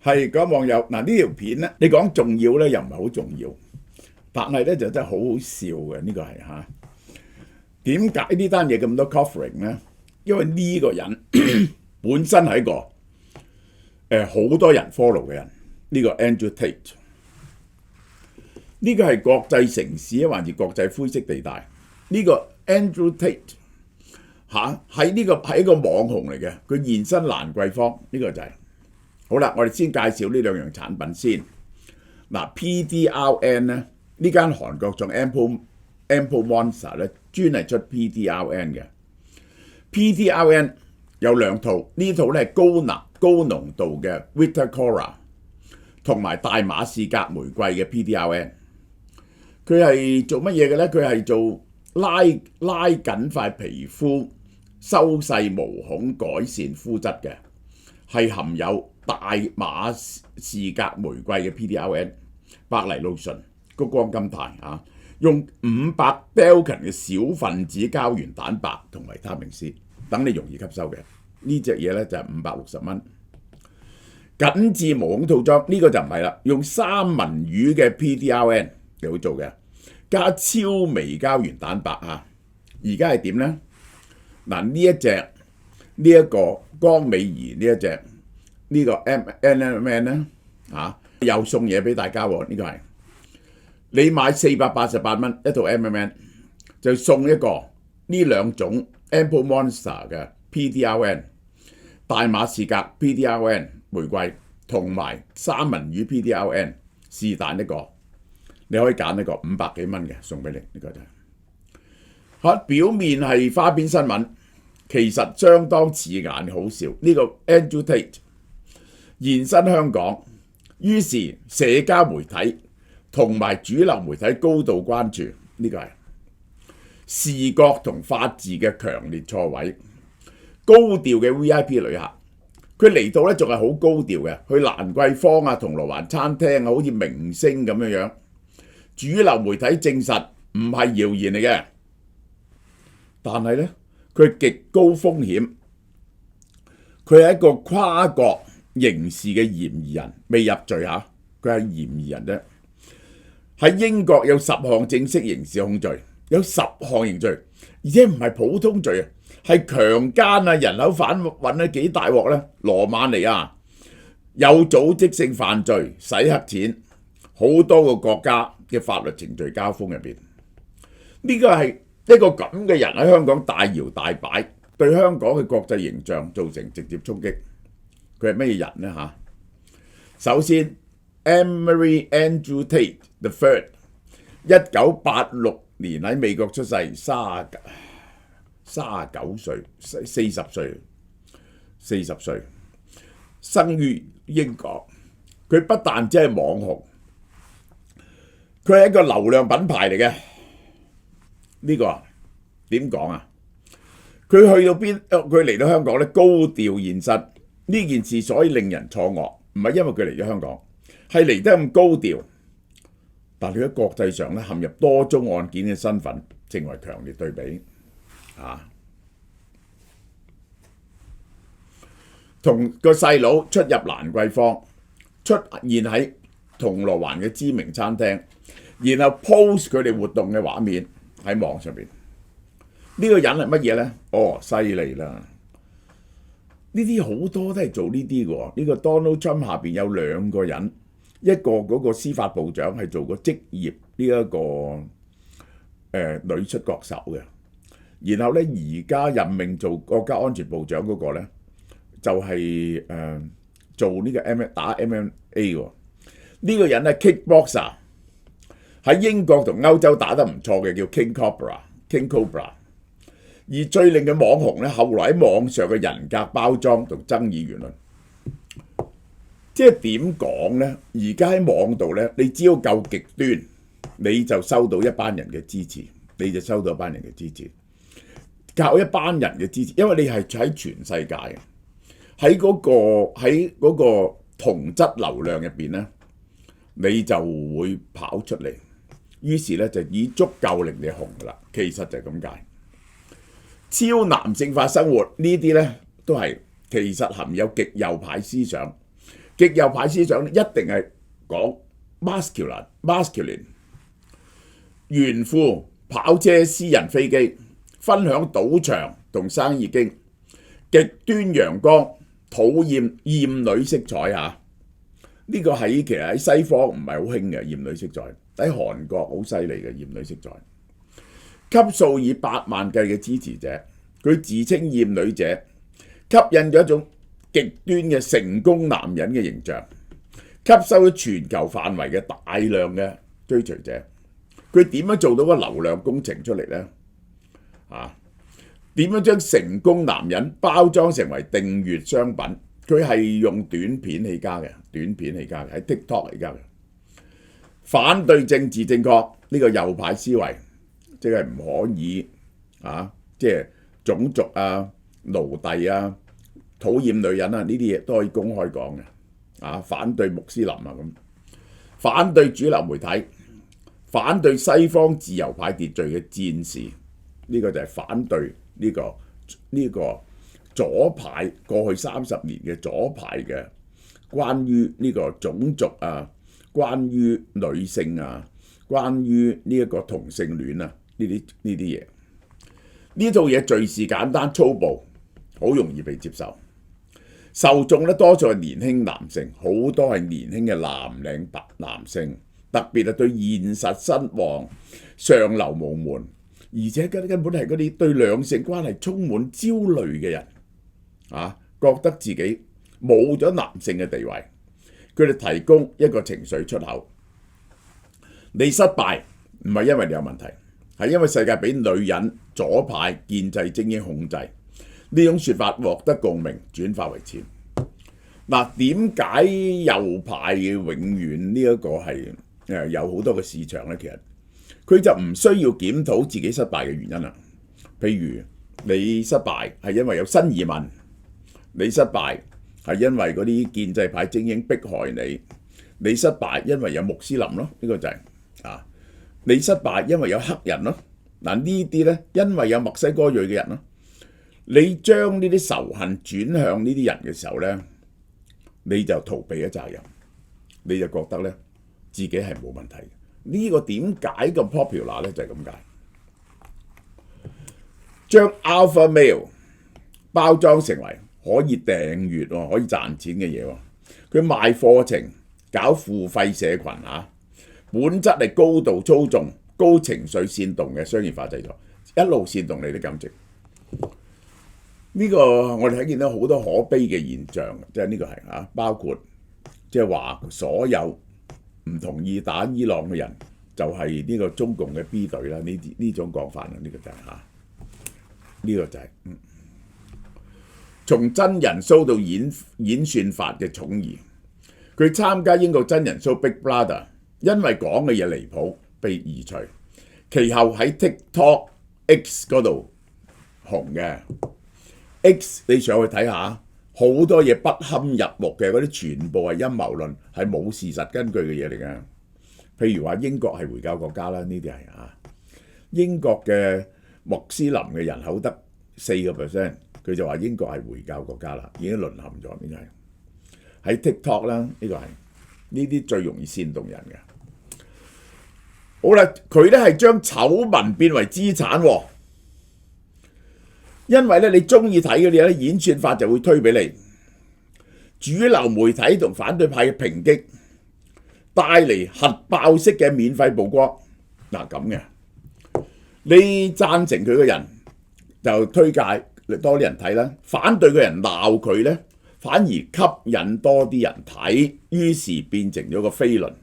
係嗰網友嗱，呢條片咧，你講重要咧又唔係好重要，但係咧就真係好好笑嘅，呢個係嚇。點解呢單嘢咁多 covering 咧？因為呢個人本身係一個好多人 follow 嘅人，呢個 Andrew Tate。呢個係國際城市啊，還是國際灰色地帶？呢個 Andrew Tate 喺呢個係一個網紅嚟嘅，佢現身蘭桂坊，呢個就係。好啦，我哋先介紹呢兩樣產品先。嗱 ，PDRN 咧，呢間韓國仲 Ample Monster 咧，專係出 PDRN 嘅。PDRN 有兩套，呢套咧係高濃度嘅 Vitacora 同埋大馬士革玫瑰嘅 PDRN。佢係做乜嘢嘅咧？佢係做拉緊塊皮膚、修細毛孔、改善膚質嘅，係含有大馬士革玫瑰嘅 PDRN 白藜蘆醇、谷胱甘肽啊，用500 Dalton 嘅小分子膠原蛋白同維他命 C， 等你容易吸收嘅。呢隻嘢咧就係560蚊。緊緻毛孔套裝呢個就唔係啦，用三文魚嘅 PDRN 嚟做嘅，加超微膠原蛋白啊。而家係點咧？嗱，呢一個江美儀呢一隻呢個 MNMN 咧又送嘢俾大家喎。呢個係你買488蚊一套 MNMN， 就送一個呢兩種 Ample Monster 嘅 PDRN 大馬士革 PDRN 玫瑰同埋三文魚 PDRN 是但一個，你可以揀一個500幾蚊嘅送俾你。呢個就係表面係花邊新聞，其實相當刺眼好笑。呢個 Andrew Tate 現身香港，於是社交媒體同埋主流媒體高度關注。呢個係視覺同法治嘅強烈錯位。高調嘅 VIP 旅客，佢嚟到咧仲係好高調嘅，去蘭桂坊啊、銅鑼灣餐廳啊，好似明星咁樣樣。主流媒體證實唔係謠言嚟嘅，但係咧佢極高風險，佢係一個跨國刑事嘅嫌疑人，未入罪嚇，佢係嫌疑人啫。喺英國有10項正式刑事控罪，有10項刑罪，而且唔係普通罪啊，係強姦啊、人口販運啊，幾大鑊咧？羅馬尼亞有組織性犯罪、洗黑錢，好多個國家嘅法律程序交鋒入邊，呢個係一個咁嘅人喺香港大搖大擺，對香港嘅國際形象造成直接衝擊。佢係咩人呢？首先 Emery Andrew Tate the Third 1986年喺美國出世，39歲40歲，生於英國。佢不但只係網紅，佢係一個流量品牌嚟嘅。呢個點講啊？佢去到邊？佢嚟到香港咧，高調現身。呢件事所以令人錯愕，唔係因為佢嚟咗香港，係嚟得咁高調，但佢喺國際上咧陷入多宗案件嘅身份，成為強烈對比。同個細佬出入蘭桂坊，出現喺銅鑼灣嘅知名餐廳，然後 post 佢哋活動嘅畫面喺網上邊。呢個人係乜嘢呢？犀利啦！呢啲好多都係做呢啲嘅。呢個 Donald Trump 下邊有2個人，一個嗰個司法部長係做過職業呢一個女出國手嘅，然後咧而家任命做國家安全部長嗰個咧就係做呢個打 MMA 喎。呢個人咧 kickboxer 喺英國同歐洲打得唔錯嘅，叫 King Cobra。而最令佢網紅咧，後來喺網上嘅人格包裝同爭議言論，即係點講咧？而家喺網度咧，你只要夠極端，你就收到一班人嘅支持，靠一班人嘅支持，因為你係喺全世界嘅，喺嗰個同質流量入邊咧，你就會跑出嚟，於是咧就已足夠令你紅噶啦。其實就係咁解。超男性化生活呢啲呢，都係其實含有極右派思想，極極右派思想一定係講 masculine，炫富、跑車、私人飛機，分享賭場同生意經，極端陽光，討厭厭女色彩嚇。呢個其實喺西方唔係好興嘅厭女色彩，喺韓國好犀利嘅厭女色彩。吸數以百萬計嘅支持者，佢自稱厭女者，吸引咗一種極端嘅成功男人嘅形象，吸收咗全球範圍嘅大量嘅追隨者。佢點樣做到個流量工程出嚟呢？點樣將成功男人包裝成為訂閱商品？佢係用短片起家嘅，喺 TikTok 起家嘅。反對政治正確呢個右派思維，即係唔可以即係種族啊、奴隸啊、討厭女人啊呢啲嘢都可以公開講嘅。反對穆斯林啊咁，反對主流媒體，反對西方自由派秩序嘅戰士，呢個就係反對呢個左派過去30年嘅左派嘅關於呢個種族啊、關於女性啊、關於呢一個同性戀啊呢啲嘢。呢套嘢敘事簡單粗暴，好容易被接受。受眾咧多數係年輕男性，好多係年輕嘅藍領白男性，特別係對現實失望、上流無門，而且根本係嗰啲對兩性關係充滿焦慮嘅人，覺得自己冇咗男性嘅地位，佢哋提供一個情緒出口。你失敗唔係因為你有問題，係因為世界俾女人、左派、建制精英控制。呢種說法獲得共鳴，轉化為錢。點解右派永遠呢一個係有好多嘅市場呢？其實佢就唔需要檢討自己失敗嘅原因啦。譬如你失敗係因為有新移民，你失敗係因為嗰啲建制派精英迫害你，你失敗因為有穆斯林咯，呢個就係你失敗因為有黑人咯。呢啲呢，因為有墨西哥裔嘅人咯。你將呢啲仇恨轉向呢啲人嘅時候呢，你就逃避咗責任，你就覺得呢自己係冇問題。呢個點解咁 popular 呢？就係咁解。將 alpha male 包裝成為可以訂閱、可以賺錢嘅嘢，佢賣課程、搞付費社群本質係高度操縱、高情緒煽動嘅商業化製作，一路煽動你啲感情。呢個我哋睇見到好多可悲嘅現象，即係呢個係包括即係話所有唔同意打伊朗嘅人就係呢個中共嘅 B 隊啦，呢種講法啦，呢個就係呢個就係從真人 show 到演算法嘅寵兒。佢參加英國真人 show Big Brother， 因為講嘅嘢離譜被移除，其後喺 TikTok X 嗰度紅嘅。X 你上去睇下，好多嘢不堪入目嘅，嗰啲全部係陰謀論，係冇事實根據嘅嘢嚟嘅。譬如話英國係回教國家啦，呢啲係英國嘅穆斯林嘅人口得4%，佢就話英國係回教國家啦，已經淪陷咗。呢個係喺 TikTok 啦，呢個係呢啲最容易煽動人嘅。好啦，佢咧係將醜聞變為資產喎。因為咧，你中意睇嗰啲嘢咧，演算法就會推俾你。主流媒體同反對派嘅抨擊，帶嚟核爆式嘅免費曝光。咁嘅，你贊成佢嘅人就推介多啲人睇啦，反對嘅人鬧佢咧，反而吸引多啲人睇，於是變成咗個飛輪，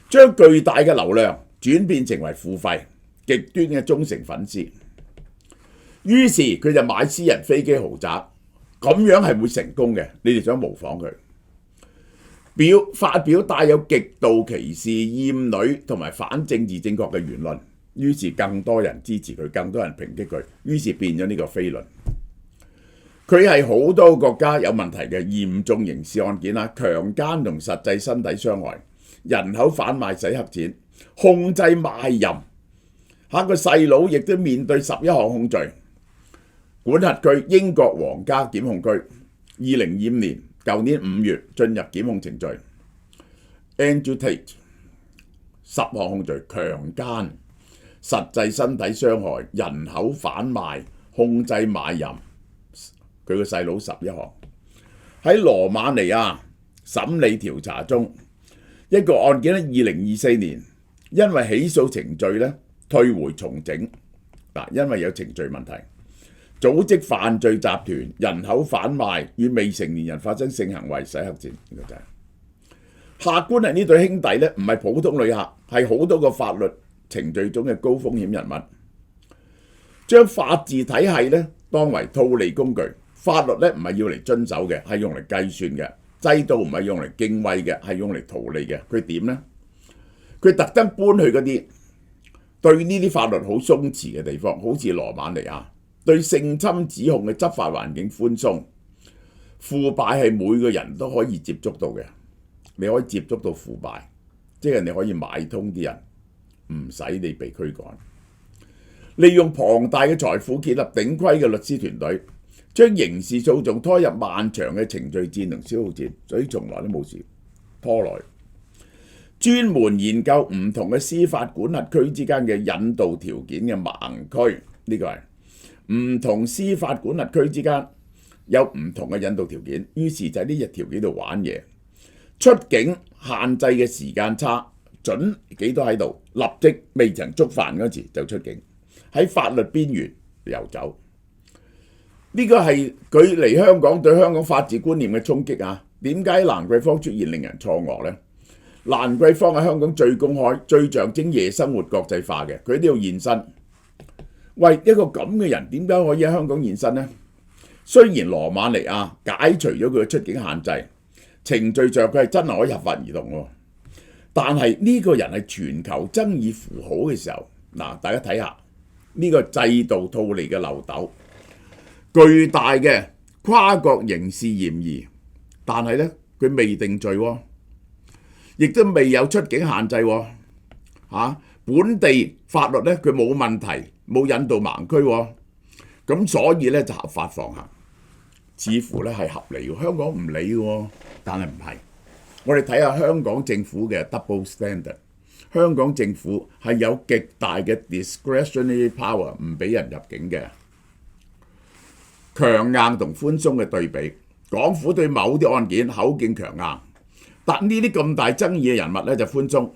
將巨大嘅流量轉變成為付費，極端嘅忠誠粉絲。於是佢就買私人飛機豪宅，咁樣係會成功嘅。你哋想模仿佢，發表帶有極度歧視、厭女同埋反政治正確嘅言論，於是更多人支持佢，更多人抨擊佢，於是變咗呢個飛輪。佢係好多國家有問題嘅嚴重刑事案件啦，強姦同實際身體傷害、人口販賣、洗黑錢、控制賣淫。個細佬亦都面對11項控罪。管轄區英國皇家檢控區，2025年舊年5月進入檢控程序。Andrew Tate 10項控罪：強姦、實際身體傷害、人口販賣、控制賣淫。佢個細佬11項。喺羅馬尼亞審理調查中，一個案件喺2024年因為起訴程序咧退回重整。因為有程序問題。組織犯罪集團、人口販賣與未成年人發生性行為、洗黑錢。呢個就係客觀係呢對兄弟咧，唔係普通旅客，係好多個法律程序中嘅高風險人物。將法治體系咧當為套利工具，法律咧唔係要嚟遵守嘅，係用嚟計算嘅。制度唔係用嚟敬畏嘅，係用嚟圖利嘅。佢點呢？佢特登搬去嗰啲對呢啲法律好鬆弛嘅地方，好似羅馬尼亞，對性侵指控嘅執法環境寬鬆。腐敗係每個人都可以接觸到嘅，你可以接觸到腐敗，即係你可以買通啲人，唔使你被驅趕。利用龐大嘅財富建立頂規嘅律師團隊，將刑事訴訟拖入漫長嘅程序戰同消耗戰，所以從來都冇事拖來。專門研究唔同嘅司法管轄區之間嘅引渡條件嘅盲區，呢個係唔同司法管轄區之間有唔同嘅引渡條件，於是就喺呢隻條件度玩嘢。出境限制嘅時間差，準幾多喺度，立即未曾觸犯嗰時就出境，喺法律邊緣遊走。呢個係佢嚟香港對香港法治觀念嘅衝擊啊！點解蘭桂坊出現令人錯愕呢？蘭桂坊喺香港最公開、最象徵夜生活國際化嘅，佢都要現身。喂，一個咁嘅人點解可以喺香港現身呢？雖然羅馬尼亞解除咗佢嘅出境限制，程序上佢係真係可以合法移動喎，但係呢個人係全球爭議符號嘅時候，嗱，大家睇下呢個制度套利嘅漏斗，巨大嘅跨國刑事嫌疑，但係呢，佢未定罪喎。亦都未有出境限制喎，本地法律咧佢冇問題，冇引渡盲區喎，咁所以咧就合法放行，似乎咧係合理嘅。香港唔理喎，但係唔係。我哋睇下香港政府嘅 double standard， 香港政府係有極大嘅 discretionary power 唔俾人入境嘅，強硬同寬鬆嘅對比，港府對某啲案件口徑強硬。但呢啲咁大爭議嘅人物咧就寬鬆，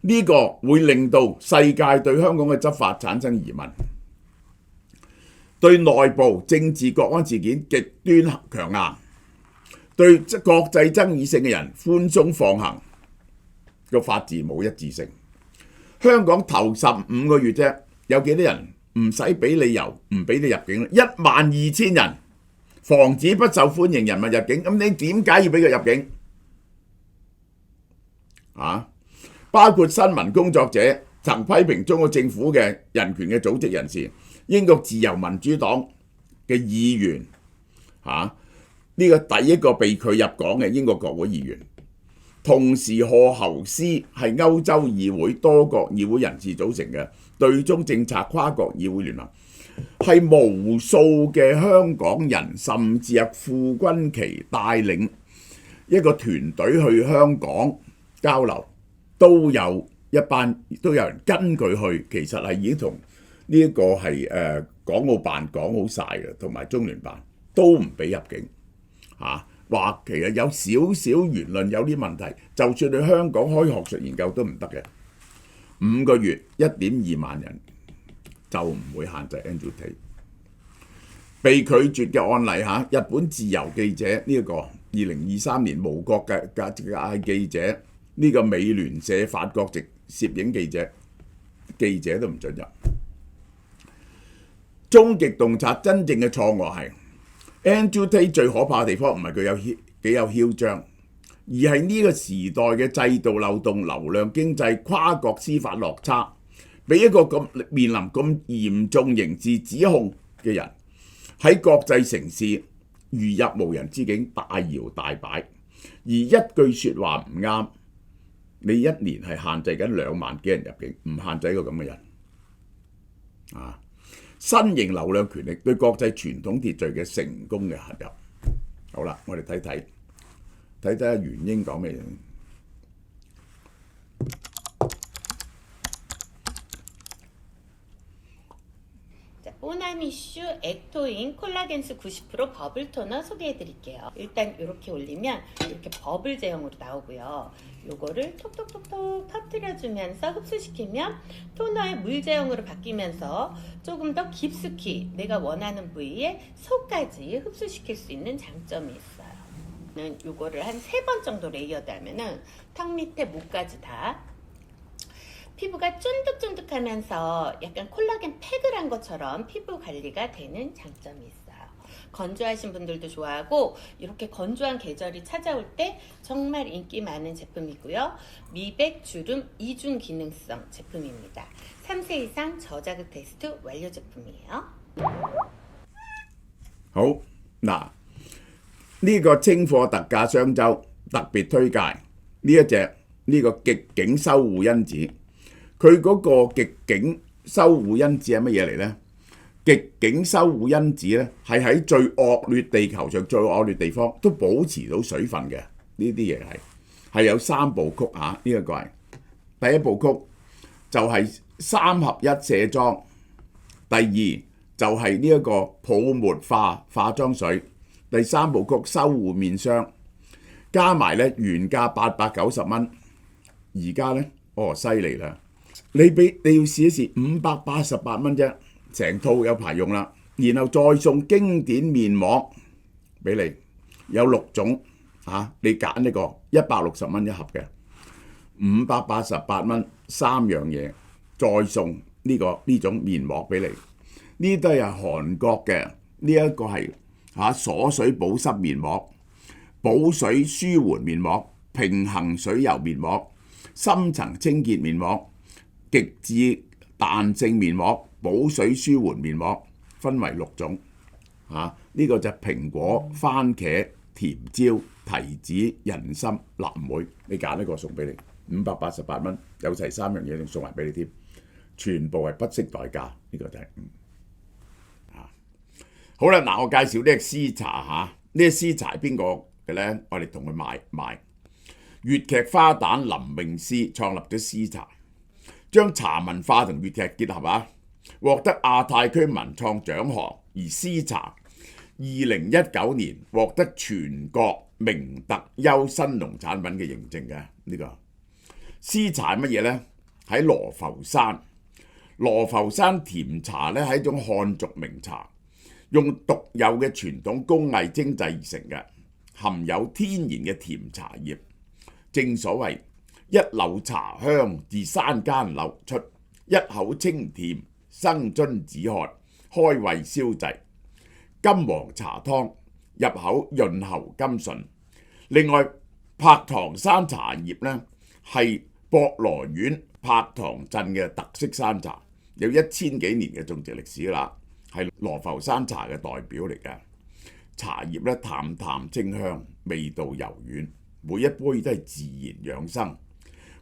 呢個會令到世界對香港嘅執法產生疑問，對內部政治國安事件極端強硬，對國際爭議性嘅人寬鬆放行，個法治冇一致性。香港頭15個月啫，有幾多人唔使俾理由唔俾你入境？12000人，防止不受歡迎人物入境，咁你點解要俾佢入境？包括新聞工作者曾批評中國政府嘅人權嘅組織人士，英國自由民主黨嘅議員，呢個第一個被拒入港嘅英國國會議員，同時賀侯斯係歐洲議會多國議會人士組成嘅對中政策跨國議會聯盟，係無數嘅香港人，甚至係傅君奇帶領一個團隊去香港交流，都有人跟佢去，其實係已經同呢一個係港澳辦講好晒嘅，同埋中聯辦都唔俾入境，話其實有少少言論有啲問題，就算去香港開學術研究都唔得嘅。5個月1.2萬人就唔會限制 Andrew Tate。被拒絕嘅案例日本自由記者呢一個2023年無國界記者。呢個美聯社法國籍攝影記者都唔准入。終極洞察真正嘅錯誤係 Andrew Tate 最可怕嘅地方唔係佢幾有囂張，而係呢個時代嘅制度漏洞、流量經濟、跨國司法落差，俾一個面臨咁嚴重刑事指控嘅人喺國際城市如入無人之境，大搖大擺，而一句説話唔啱，你一年係限制緊2萬幾人入境，唔限制一個咁嘅人。新型流量權力對國際傳統秩序嘅成功嘅合入。好啦，我哋睇睇睇睇下原英講咩嘢。보나미슈 액토인 콜라겐수 90% 버블 토너 소개해 드릴게요. 일단 이렇게 올리면 이렇게 버블 제형으로 나오고요. 요거를 톡톡톡톡 터뜨려 주면서 흡수시키면 토너의 물 제형으로 바뀌면서 조금 더 깊숙이 내가 원하는 부위에 속까지 흡수시킬 수 있는 장점이 있어요. 요거를 한 3번 정도 레이어드 하면은 턱 밑에 목까지 다 피부가 쫀득쫀득하면서 약간 콜라겐 팩을 한 것처럼 피부 관리가 되는 장점이 있어요. 건조하신 분들도 좋아하고 이렇게 건조한 계절이 찾아올 때 정말 인기 많은 제품이고요. 미백, 주름, 이중 기능성 제품입니다. 3세 이상 저자극 테스트 완료 제품이에요. 好嗱，呢個清貨特價雙周特別推介呢一隻呢個極境修護因子。佢嗰個極境修護因子係乜嘢嚟呢？極境修護因子咧係喺最惡劣地球上最惡劣地方都保持到水分嘅，呢啲嘢係有3部曲嚇，呢一個係第一部曲就係3合1卸妝，第二就係呢一個泡沫化化妝水，第3部曲修護面霜，加埋咧原價890蚊，而家咧犀利啦！你要試一試588蚊啫，成套有排用啦。然後再送經典面膜俾你，有6種嚇，你揀呢個160蚊一盒嘅，588蚊3樣嘢，再送呢種面膜俾你。呢都係韓國嘅，呢一個係鎖水保濕面膜、補水舒緩面膜、平衡水油面膜、深層清潔面膜、極致彈性面膜、補水舒緩面膜，分為6種。呢個就蘋果、番茄、甜椒、提子、人參、藍莓，你揀一個送俾你，588蚊，有齊3樣嘢仲送埋俾你添，全部係不惜代價，呢個就係好啦。嗱，我介紹呢個絲茶嚇，呢個絲茶係邊個嘅咧？我哋同佢賣粵劇花旦林詠詩創立咗絲茶。將茶文化同粵劇結合獲得亞太區文創獎項，而絲茶2019年獲得全國明特優新農產品嘅認證嘅。呢個絲茶係乜嘢呢？喺羅浮山，羅浮山甜茶咧係一種漢族名茶，用獨有嘅傳統工藝精製而成嘅，含有天然嘅甜茶葉。正所謂一縷茶香自山間流出，一口清甜生津止渴，開胃消滯。金黃茶湯入口潤喉甘順。另外，柏塘山茶葉呢係博羅縣柏塘鎮嘅特色山茶，有1000幾年嘅種植歷史啦，係羅浮山茶嘅代表嚟嘅。茶葉呢淡淡清香，味道柔軟，每一杯都係自然養生。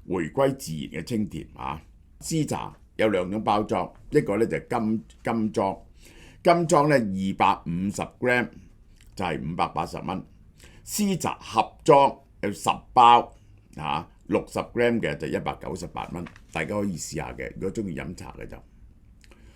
回歸自然嘅清甜絲茶有2種包裝，一個咧就係金裝，金裝咧250 gram 就係580蚊，絲茶盒裝有10包60 gram 嘅就198蚊，大家可以試下嘅，如果中意飲茶嘅就。